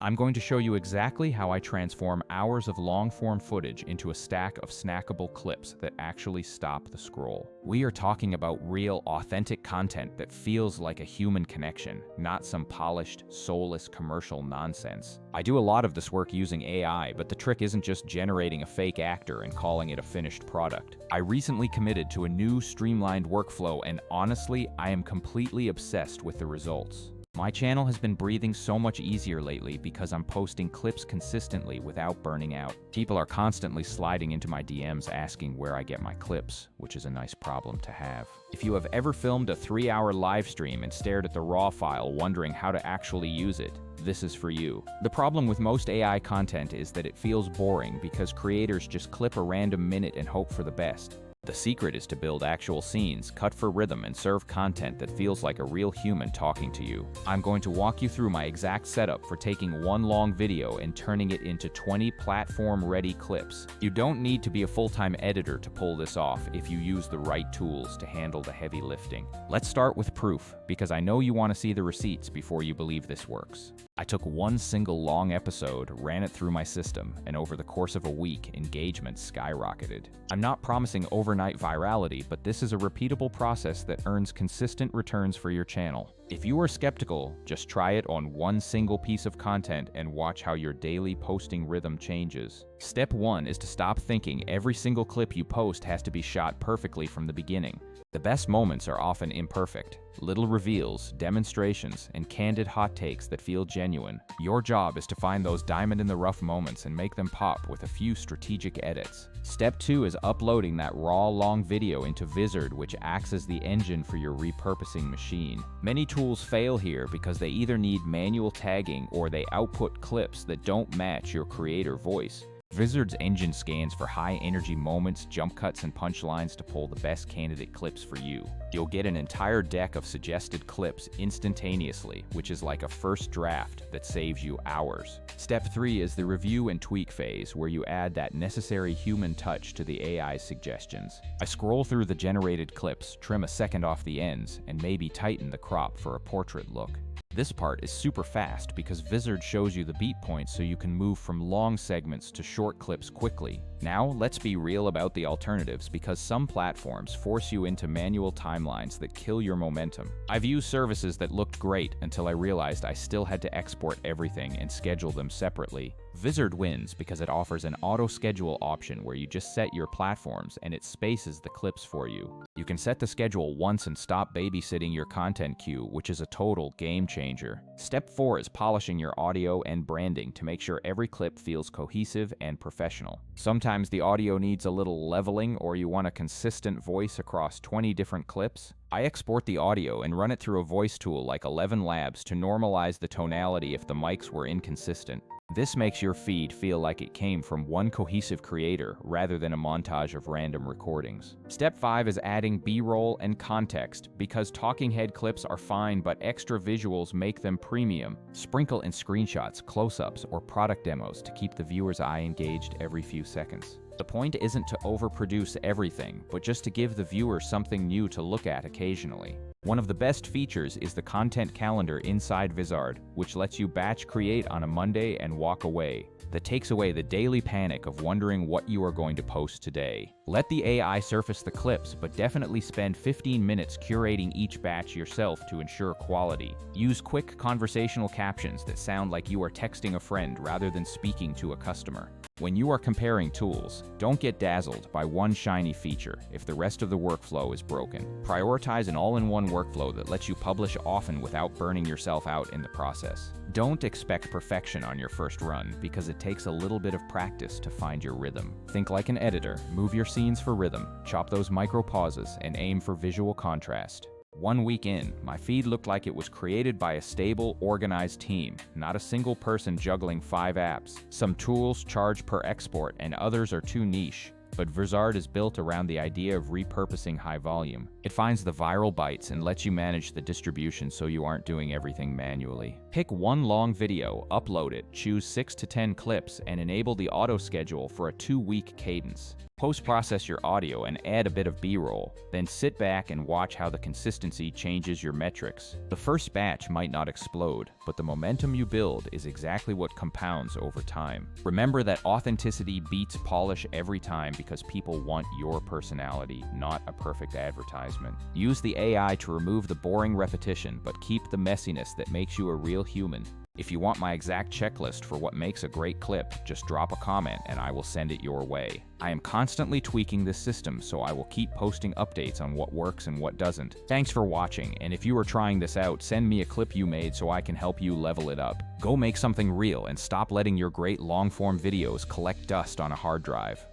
I'm going to show you exactly how I transform hours of long-form footage into a stack of snackable clips that actually stop the scroll. We are talking about real, authentic content that feels like a human connection, not some polished, soulless commercial nonsense. I do a lot of this work using AI, but the trick isn't just generating a fake actor and calling it a finished product. I recently committed to a new streamlined workflow, and honestly, I am completely obsessed with the results. My channel has been breathing so much easier lately because I'm posting clips consistently without burning out. People are constantly sliding into my DMs asking where I get my clips, which is a nice problem to have. If you have ever filmed a 3-hour live stream and stared at the raw file wondering how to actually use it, this is for you. The problem with most AI content is that it feels boring because creators just clip a random minute and hope for the best. The secret is to build actual scenes, cut for rhythm, and serve content that feels like a real human talking to you. I'm going to walk you through my exact setup for taking one long video and turning it into 20 platform-ready clips. You don't need to be a full-time editor to pull this off if you use the right tools to handle the heavy lifting. Let's start with proof, because I know you want to see the receipts before you believe this works. I took one single long episode, ran it through my system, and over the course of a week, engagement skyrocketed. I'm not promising overnight virality, but this is a repeatable process that earns consistent returns for your channel. If you are skeptical, just try it on one single piece of content and watch how your daily posting rhythm changes. Step 1 is to stop thinking every single clip you post has to be shot perfectly from the beginning. The best moments are often imperfect. Little reveals, demonstrations, and candid hot takes that feel genuine. Your job is to find those diamond-in-the-rough moments and make them pop with a few strategic edits. Step 2 is uploading that raw, long video into Vizard, which acts as the engine for your repurposing machine. Many tools fail here because they either need manual tagging or they output clips that don't match your creator voice. Vizard's engine scans for high-energy moments, jump cuts, and punchlines to pull the best candidate clips for you. You'll get an entire deck of suggested clips instantaneously, which is like a first draft that saves you hours. Step 3 is the review and tweak phase, where you add that necessary human touch to the AI's suggestions. I scroll through the generated clips, trim a second off the ends, and maybe tighten the crop for a portrait look. This part is super fast because Vizard shows you the beat points so you can move from long segments to short clips quickly. Now, let's be real about the alternatives, because some platforms force you into manual timelines that kill your momentum. I've used services that looked great until I realized I still had to export everything and schedule them separately. Vizard wins because it offers an auto-schedule option where you just set your platforms and it spaces the clips for you. You can set the schedule once and stop babysitting your content queue, which is a total game changer. Step 4 is polishing your audio and branding to make sure every clip feels cohesive and professional. Sometimes the audio needs a little leveling, or you want a consistent voice across 20 different clips. I export the audio and run it through a voice tool like 11 Labs to normalize the tonality if the mics were inconsistent. This makes your feed feel like it came from one cohesive creator rather than a montage of random recordings. Step 5 is adding B-roll and context, because talking head clips are fine, but extra visuals make them premium. Sprinkle in screenshots, close-ups, or product demos to keep the viewer's eye engaged every few seconds. The point isn't to overproduce everything, but just to give the viewer something new to look at occasionally. One of the best features is the content calendar inside Vizard, which lets you batch create on a Monday and walk away. That takes away the daily panic of wondering what you are going to post today. Let the AI surface the clips, but definitely spend 15 minutes curating each batch yourself to ensure quality. Use quick conversational captions that sound like you are texting a friend rather than speaking to a customer. When you are comparing tools, don't get dazzled by one shiny feature if the rest of the workflow is broken. Prioritize an all-in-one workflow that lets you publish often without burning yourself out in the process. Don't expect perfection on your first run, because it takes a little bit of practice to find your rhythm. Think like an editor, move your scenes for rhythm, chop those micro pauses, and aim for visual contrast. 1 week in, my feed looked like it was created by a stable, organized team, not a single person juggling 5 apps. Some tools charge per export and others are too niche. but Vizard is built around the idea of repurposing high volume. It finds the viral bites and lets you manage the distribution so you aren't doing everything manually. Pick one long video, upload it, choose 6 to 10 clips, and enable the auto schedule for a 2-week cadence. Post-process your audio and add a bit of B-roll. Then sit back and watch how the consistency changes your metrics. The first batch might not explode, but the momentum you build is exactly what compounds over time. Remember that authenticity beats polish every time because people want your personality, not a perfect advertisement. Use the AI to remove the boring repetition, but keep the messiness that makes you a real human. If you want my exact checklist for what makes a great clip, just drop a comment and I will send it your way. I am constantly tweaking this system, so I will keep posting updates on what works and what doesn't. Thanks for watching, and if you are trying this out, send me a clip you made so I can help you level it up. Go make something real and stop letting your great long-form videos collect dust on a hard drive.